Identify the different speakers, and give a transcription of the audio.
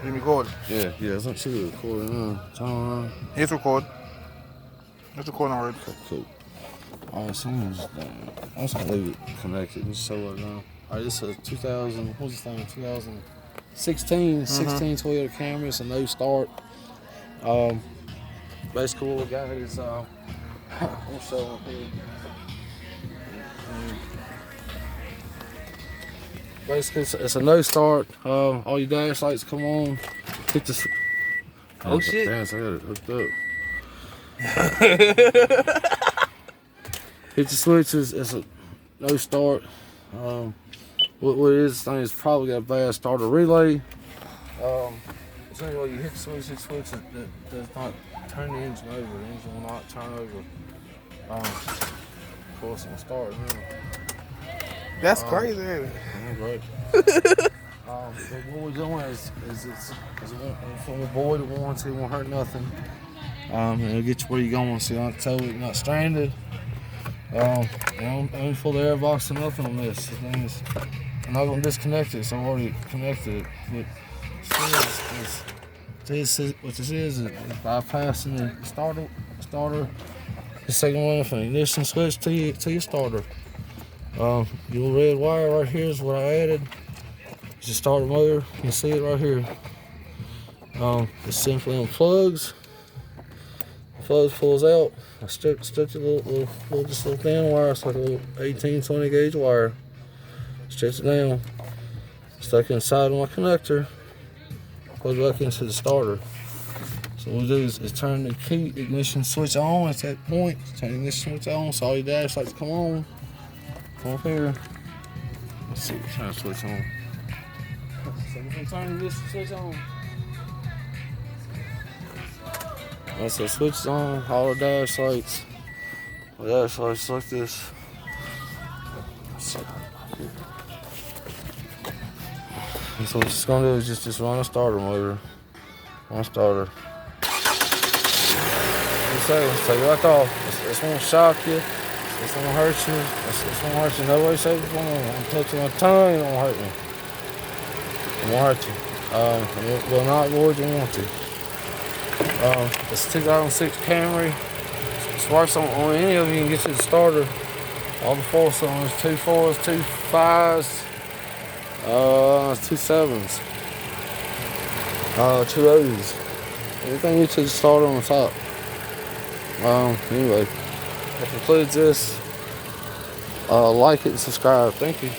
Speaker 1: You recording?
Speaker 2: Yeah, it's actually recording.
Speaker 1: It's recording. It's recording already.
Speaker 2: Okay, cool. Alright, so I'm just gonna leave it connected and show it now. Alright, this is a 2000, what's this thing? 2016, 16 Toyota Camry. It's a no start. Basically what we got is, I'll show up here. Basically, it's a no start. All your dash lights come on. Hit the.
Speaker 1: Oh shit!
Speaker 2: Damn, I got it hooked up. Hit the switches. It's a no start. What it is, thing is probably got a bad starter relay. So anyway, you hit the switch, that does not turn the engine over. The engine will not turn over. Of course, it's gonna start now.
Speaker 1: That's crazy, ain't it?
Speaker 2: Right. But what we're doing is it's from a void of warranty, won't hurt nothing. It'll get you where you're going, so you're not towed, you're not stranded. I don't full the air box or nothing on this. The thing is, I'm not gonna disconnect it, so I've already connected it. But this is bypassing the starter. The second one from the ignition switch to your starter. Your red wire right here is what I added. It's your starter motor. You can see it right here. It simply unplugs. The plug pulls out. I stretch a little thin wire. It's like a little 18-20 gauge wire. Stretch it down. Stuck inside of my connector. Plug back into the starter. So what we do is turn the key ignition switch on at that point. Turn the ignition switch on so all your dash lights come on. Come up here. Let's see, turn the switch on. So we're gonna turn this switch on. Once the switch is on, all the dash lights. The dash lights like this. And so what it's gonna do is just run a starter motor. One starter. So you right off. It's gonna shock you. It's gonna hurt you. It's gonna hurt you. Nobody says it's gonna. I'm touching my tongue. It won't hurt me. It won't hurt you. It will not void your warranty. It's a 2006 Camry. It works on any of them. You can get to the starter. All the 4 cylinders, 2 4s, 2 5s, 2 7s, 2 O's. Everything you to the starter on the top. Anyway, that concludes this. Like it and subscribe. Thank you.